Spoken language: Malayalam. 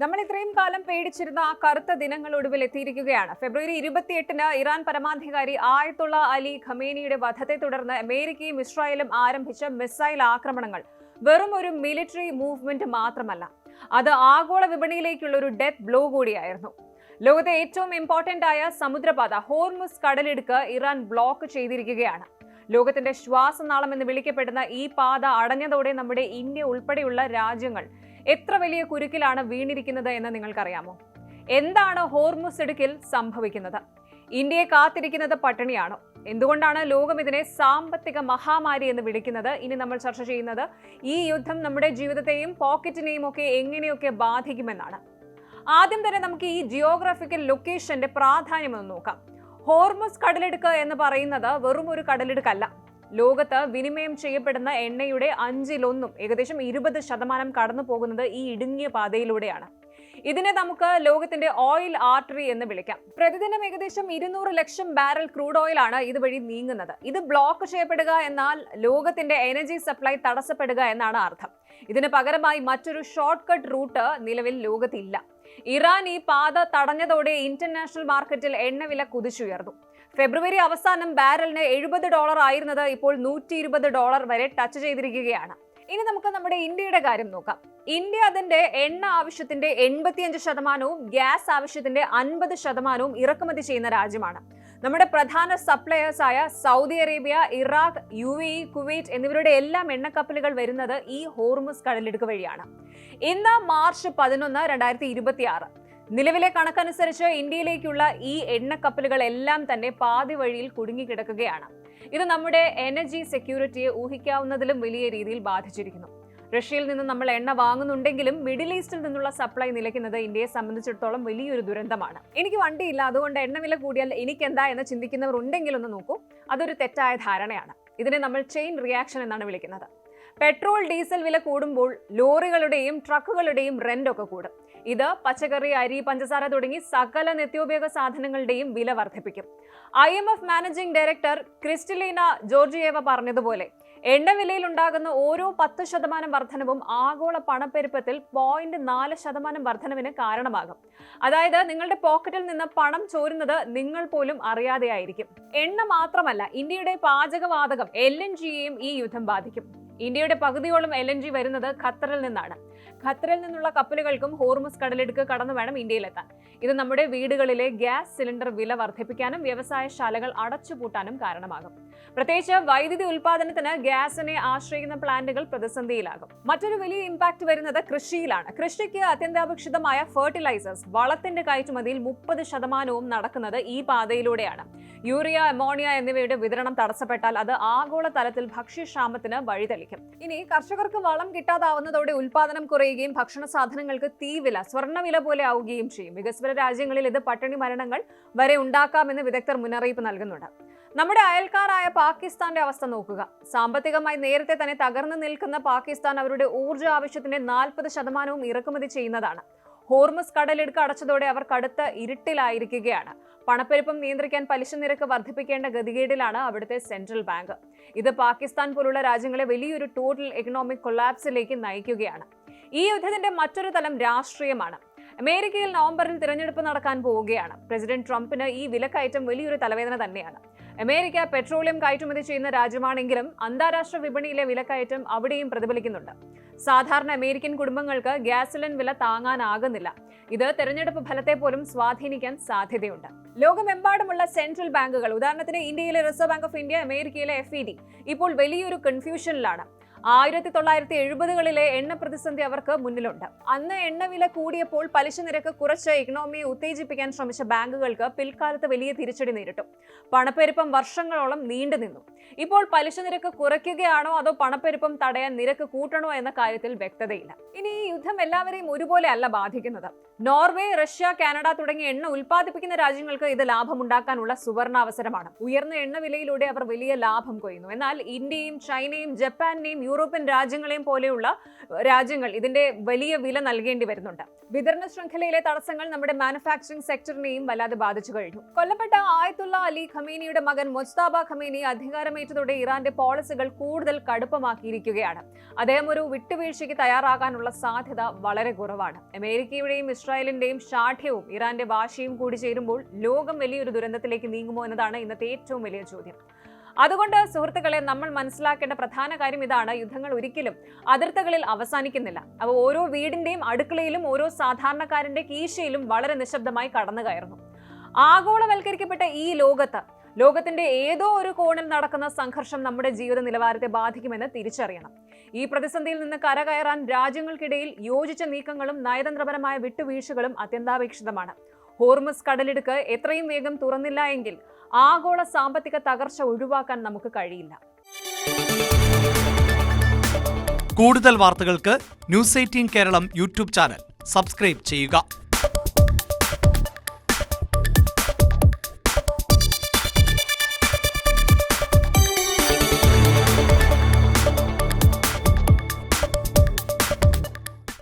നമ്മൾ ഇത്രയും കാലം പേടിച്ചിരുന്ന ആ കറുത്ത ദിനങ്ങൾ ഒടുവിൽ എത്തിയിരിക്കുകയാണ്. ഫെബ്രുവരി 28-ന് ഇറാൻ പരമാധികാരി ആയത്തുള്ള അലി ഖമേനിയുടെ വധത്തെ തുടർന്ന് അമേരിക്കയും ഇസ്രായേലും ആരംഭിച്ച മിസൈൽ ആക്രമണങ്ങൾ വെറും ഒരു മിലിറ്ററി മൂവ്മെന്റ് മാത്രമല്ല, അത് ആഗോള വിപണിയിലേക്കുള്ള ഒരു ഡെത്ത് ബ്ലോ കൂടിയായിരുന്നു. ലോകത്തെ ഏറ്റവും ഇമ്പോർട്ടന്റ് ആയ സമുദ്രപാത ഹോർമുസ് കടലിടുക്ക് ഇറാൻ ബ്ലോക്ക് ചെയ്തിരിക്കുകയാണ്. ലോകത്തിന്റെ ശ്വാസനാളം എന്ന് വിളിക്കപ്പെടുന്ന ഈ പാത അടഞ്ഞതോടെ നമ്മുടെ ഇന്ത്യ ഉൾപ്പെടെയുള്ള രാജ്യങ്ങൾ എത്ര വലിയ കുരുക്കിലാണ് വീണിരിക്കുന്നത് എന്ന് നിങ്ങൾക്കറിയാമോ? എന്താണ് ഹോർമുസ് ഇടുക്കിൽ സംഭവിക്കുന്നത്? ഇന്ത്യയെ കാത്തിരിക്കുന്നത് പട്ടിണിയാണോ? എന്തുകൊണ്ടാണ് ലോകം ഇതിനെ സാമ്പത്തിക മഹാമാരി എന്ന് വിളിക്കുന്നത്? ഇനി നമ്മൾ ചർച്ച ചെയ്യുന്നത് ഈ യുദ്ധം നമ്മുടെ ജീവിതത്തെയും പോക്കറ്റിനെയും ഒക്കെ എങ്ങനെയൊക്കെ ബാധിക്കുമെന്നാണ്. ആദ്യം തന്നെ നമുക്ക് ഈ ജിയോഗ്രാഫിക്കൽ ലൊക്കേഷന്റെ പ്രാധാന്യം ഒന്ന് നോക്കാം. ഹോർമുസ് കടലിടുക്ക് എന്ന് പറയുന്നത് വെറും ഒരു കടലിടുക്കല്ല. ലോകത്ത് വിനിമയം ചെയ്യപ്പെടുന്ന എണ്ണയുടെ 1/5, ഏകദേശം 20% കടന്നു പോകുന്നത് ഈ ഇടുങ്ങിയ പാതയിലൂടെയാണ്. ഇതിനെ നമുക്ക് ലോകത്തിന്റെ ഓയിൽ ആർട്ടറി എന്ന് വിളിക്കാം. പ്രതിദിനം ഏകദേശം 200 ലക്ഷം ബാരൽ ക്രൂഡ് ഓയിൽ ആണ് ഇതുവഴി നീങ്ങുന്നത്. ഇത് ബ്ലോക്ക് ചെയ്യപ്പെടുക എന്നാൽ ലോകത്തിന്റെ എനർജി സപ്ലൈ തടസ്സപ്പെടുക എന്നാണ് അർത്ഥം. ഇതിന് പകരമായി മറ്റൊരു ഷോർട്ട് കട്ട് റൂട്ട് നിലവിൽ ലോകത്തില്ല. ഇറാൻ ഈ പാത തടഞ്ഞതോടെ ഇന്റർനാഷണൽ മാർക്കറ്റിൽ എണ്ണവില കുതിച്ചുയർന്നു. ഫെബ്രുവരി അവസാനം ബാരലിന് $70 ആയിരുന്നത് ഇപ്പോൾ $120 വരെ ടച്ച് ചെയ്തിരിക്കുകയാണ്. ഇനി നമുക്ക് നമ്മുടെ ഇന്ത്യയുടെ കാര്യം നോക്കാം. ഇന്ത്യ അതിന്റെ എണ്ണ ആവശ്യത്തിന്റെ 85%വും ഗ്യാസ് ആവശ്യത്തിന്റെ 50%വും ഇറക്കുമതി ചെയ്യുന്ന രാജ്യമാണ്. നമ്മുടെ പ്രധാന സപ്ലയേഴ്സ് ആയ Saudi Arabia, Iraq, UAE, Kuwait എന്നിവരുടെ എല്ലാം എണ്ണക്കപ്പലുകൾ വരുന്നത് ഈ ഹോർമുസ് കടലിടുക്ക് വഴിയാണ്. ഇന്ന് മാർച്ച് 11, 2026. നിലവിലെ കണക്കനുസരിച്ച് ഇന്ത്യയിലേക്കുള്ള ഈ എണ്ണക്കപ്പലുകൾ എല്ലാം തന്നെ പാതി വഴിയിൽ കുടുങ്ങിക്കിടക്കുകയാണ്. ഇത് നമ്മുടെ എനർജി സെക്യൂരിറ്റിയെ ഊഹിക്കാവുന്നതിലും വലിയ രീതിയിൽ ബാധിച്ചിരിക്കുന്നു. റഷ്യയിൽ നിന്ന് നമ്മൾ എണ്ണ വാങ്ങുന്നുണ്ടെങ്കിലും മിഡിൽ ഈസ്റ്റിൽ നിന്നുള്ള സപ്ലൈ നിലയ്ക്കുന്നത് ഇന്ത്യയെ സംബന്ധിച്ചിടത്തോളം വലിയൊരു ദുരന്തമാണ്. എനിക്ക് വണ്ടിയില്ല, അതുകൊണ്ട് എണ്ണവില കൂടിയാൽ എനിക്കെന്താ എന്ന് ചിന്തിക്കുന്നവർ ഉണ്ടെങ്കിൽ ഒന്ന് നോക്കൂ. അതൊരു തെറ്റായ ധാരണയാണ്. ഇതിനെ നമ്മൾ ചെയിൻ റിയാക്ഷൻ എന്നാണ് വിളിക്കുന്നത്. പെട്രോൾ, ഡീസൽ വില കൂടുമ്പോൾ ലോറികളുടെയും ട്രക്കുകളുടെയും റെന്റ് ഒക്കെ കൂടും. ഇത് പച്ചക്കറി, അരി, പഞ്ചസാര തുടങ്ങി സകല നിത്യോപയോഗ സാധനങ്ങളുടെയും വില വർദ്ധിപ്പിക്കും. IMF managing director Kristalina Georgieva പറഞ്ഞതുപോലെ എണ്ണവിലയിൽ ഉണ്ടാകുന്ന ഓരോ 10% വർധനവും ആഗോള പണപ്പെരുപ്പത്തിൽ 0.4% വർധനവിന് കാരണമാകും. അതായത് നിങ്ങളുടെ പോക്കറ്റിൽ നിന്ന് പണം ചോരുന്നത് നിങ്ങൾ പോലും അറിയാതെയായിരിക്കും. എണ്ണ മാത്രമല്ല, ഇന്ത്യയുടെ പാചകവാതകം LNGയെയും ഈ യുദ്ധം ബാധിക്കും. ഇന്ത്യയുടെ പകുതിയോളം LNG വരുന്നത് ഖത്തറിൽ നിന്നാണ്. ഖത്തറിൽ നിന്നുള്ള കപ്പലുകൾക്കും ഹോർമുസ് കടലിടുക്ക് കടന്നു വേണം ഇന്ത്യയിലെത്താൻ. ഇത് നമ്മുടെ വീടുകളിലെ ഗ്യാസ് സിലിണ്ടർ വില വർദ്ധിപ്പിക്കാനും വ്യവസായശാലകൾ അടച്ചുപൂട്ടാനും കാരണമാകും. പ്രത്യേകിച്ച് വൈദ്യുതി ഉൽപാദനത്തിന് ഗ്യാസിനെ ആശ്രയിക്കുന്ന പ്ലാന്റുകൾ പ്രതിസന്ധിയിലാകും. മറ്റൊരു വലിയ ഇമ്പാക്ട് വരുന്നത് കൃഷിയിലാണ്. കൃഷിക്ക് അത്യന്താപേക്ഷിതമായ ഫെർട്ടിലൈസേഴ്സ്, വളത്തിന്റെ കയറ്റുമതിയിൽ 30% നടക്കുന്നത് ഈ പാതയിലൂടെയാണ്. യൂറിയ, അമോണിയ എന്നിവയുടെ വിതരണം തടസ്സപ്പെട്ടാൽ അത് ആഗോള തലത്തിൽ ഭക്ഷ്യക്ഷാമത്തിന് വഴിതെളിക്കും. ഇനി കർഷകർക്ക് വളം കിട്ടാതാവുന്നതോടെ ഉൽപാദനം കുറയുകയും ഭക്ഷണ സാധനങ്ങൾക്ക് തീവില, സ്വർണ്ണവില പോലെ ആവുകയും ചെയ്യും. വികസ്വര രാജ്യങ്ങളിൽ ഇത് പട്ടിണി മരണങ്ങൾ വരെ ഉണ്ടാക്കാമെന്ന് വിദഗ്ധർ മുന്നറിയിപ്പ് നൽകുന്നുണ്ട്. നമ്മുടെ അയൽക്കാരായ പാകിസ്ഥാന്റെ അവസ്ഥ നോക്കുക. സാമ്പത്തികമായി നേരത്തെ തന്നെ തകർന്നു നിൽക്കുന്ന പാകിസ്ഥാൻ അവരുടെ ഊർജ്ജ ആവശ്യത്തിന്റെ 40%വും ഇറക്കുമതി ചെയ്യുന്നതാണ്. ഹോർമുസ് കടലിടുക്ക് അടച്ചതോടെ അവർ കടുത്ത ഇരുട്ടിലായിരിക്കുകയാണ്. പണപ്പെരുപ്പം നിയന്ത്രിക്കാൻ പലിശ നിരക്ക് വർദ്ധിപ്പിക്കേണ്ട ഗതികേടിലാണ് അവിടുത്തെ സെൻട്രൽ ബാങ്ക്. ഇത് പാകിസ്ഥാൻ പോലുള്ള രാജ്യങ്ങളെ വലിയൊരു ടോട്ടൽ എക്കണോമിക് കൊളാപ്സിലേക്ക് നയിക്കുകയാണ്. ഈ യുദ്ധത്തിന്റെ മറ്റൊരു തലം രാഷ്ട്രീയമാണ്. അമേരിക്കയിൽ നവംബറിൽ തിരഞ്ഞെടുപ്പ് നടക്കാൻ പോവുകയാണ്. പ്രസിഡന്റ് ട്രംപിന് ഈ വിലക്കയറ്റം വലിയൊരു തലവേദന തന്നെയാണ്. അമേരിക്ക പെട്രോളിയം കയറ്റുമതി ചെയ്യുന്ന രാജ്യമാണെങ്കിലും അന്താരാഷ്ട്ര വിപണിയിലെ വിലക്കയറ്റം അവിടെയും പ്രതിഫലിക്കുന്നുണ്ട്. സാധാരണ അമേരിക്കൻ കുടുംബങ്ങൾക്ക് ഗ്യാസിലിൻ വില താങ്ങാനാകുന്നില്ല. ഇത് തെരഞ്ഞെടുപ്പ് ഫലത്തെ പോലും സ്വാധീനിക്കാൻ സാധ്യതയുണ്ട്. ലോകമെമ്പാടുമുള്ള സെൻട്രൽ ബാങ്കുകൾ, ഉദാഹരണത്തിന് ഇന്ത്യയിലെ റിസർവ് ബാങ്ക് ഓഫ് ഇന്ത്യ, അമേരിക്കയിലെ FED, ഇപ്പോൾ വലിയൊരു കൺഫ്യൂഷനിലാണ്. 1970കളിലെ എണ്ണ പ്രതിസന്ധി അവർക്ക് മുന്നിലുണ്ട്. അന്ന് എണ്ണവില കൂടിയപ്പോൾ പലിശ നിരക്ക് കുറച്ച് ഇക്കണോമിയെ ഉത്തേജിപ്പിക്കാൻ ശ്രമിച്ച ബാങ്കുകൾക്ക് പിൽക്കാലത്ത് വലിയ തിരിച്ചടി നേരിട്ടു. പണപ്പെരുപ്പം വർഷങ്ങളോളം നീണ്ടുനിന്നു. ഇപ്പോൾ പലിശ നിരക്ക് കുറയ്ക്കുകയാണോ അതോ പണപ്പെരുപ്പം തടയാൻ നിരക്ക് കൂട്ടണോ എന്ന കാര്യത്തിൽ വ്യക്തതയില്ല. ഇനി ഈ യുദ്ധം എല്ലാവരെയും ഒരുപോലെ അല്ല ബാധിക്കുന്നത്. നോർവേ, റഷ്യ, കാനഡ തുടങ്ങിയ എണ്ണ ഉൽപ്പാദിപ്പിക്കുന്ന രാജ്യങ്ങൾക്ക് ഇത് ലാഭമുണ്ടാക്കാനുള്ള സുവർണാവസരമാണ്. ഉയർന്ന എണ്ണവിലയിലൂടെ അവർ വലിയ ലാഭം കൊയ്യുന്നു. എന്നാൽ ഇന്ത്യയും ചൈനയും ജപ്പാന്റെയും യൂറോപ്യൻ രാജ്യങ്ങളെയും പോലെയുള്ള രാജ്യങ്ങൾ ഇതിന്റെ വലിയ വില നൽകേണ്ടി വരുന്നുണ്ട്. വിതരണ ശൃംഖലയിലെ തടസ്സങ്ങൾ നമ്മുടെ മാനുഫാക്ചറിംഗ് സെക്ടറിനെയും വല്ലാതെ ബാധിച്ചു കഴിഞ്ഞു. കൊല്ലപ്പെട്ട ആയത്തുള്ള അലി ഖമേനിയുടെ മകൻ മുജ്തബ ഖമേനി അധികാരമേറ്റതോടെ ഇറാന്റെ പോളിസികൾ കൂടുതൽ കടുപ്പമാക്കിയിരിക്കുകയാണ്. അദ്ദേഹം ഒരു വിട്ടുവീഴ്ചയ്ക്ക് തയ്യാറാകാനുള്ള സാധ്യത വളരെ കുറവാണ്. അമേരിക്കയുടെയും ഇസ്രായേലിന്റെയും ശാഠ്യവും ഇറാന്റെ വാശിയും കൂടി ചേരുമ്പോൾ ലോകം വലിയൊരു ദുരന്തത്തിലേക്ക് നീങ്ങുമോ എന്നതാണ് ഇന്നത്തെ ഏറ്റവും വലിയ ചോദ്യം. അതുകൊണ്ട് സുഹൃത്തുക്കളെ, നമ്മൾ മനസ്സിലാക്കേണ്ട പ്രധാന കാര്യം ഇതാണ്: യുദ്ധങ്ങൾ ഒരിക്കലും അതിർത്തികളിൽ അവസാനിക്കുന്നില്ല. അവ ഓരോ വീടിന്റെയും അടുക്കളയിലും ഓരോ സാധാരണക്കാരന്റെ കീശയിലും വളരെ നിശബ്ദമായി കടന്നു കയറുന്നു. ആഗോളവൽക്കരിക്കപ്പെട്ട ഈ ലോകത്തിന്റെ ഏതോ ഒരു കോണിൽ നടക്കുന്ന സംഘർഷം നമ്മുടെ ജീവിത നിലവാരത്തെ ബാധിക്കുമെന്ന് തിരിച്ചറിയണം. ഈ പ്രതിസന്ധിയിൽ നിന്ന് കരകയറാൻ രാജ്യങ്ങൾക്കിടയിൽ യോജിച്ച നീക്കങ്ങളും നയതന്ത്രപരമായ വിട്ടുവീഴ്ചകളും അത്യന്താപേക്ഷിതമാണ്. ഹോർമുസ് കടലിടുക്ക് എത്രയും വേഗം തുറന്നില്ല എങ്കിൽ ആഗോള സാമ്പത്തിക തകർച്ച ഒഴിവാക്കാൻ നമുക്ക് കഴിയില്ല. കൂടുതൽ വാർത്തകൾക്ക് news 18 Keralam YouTube channel subscribe ചെയ്യുക.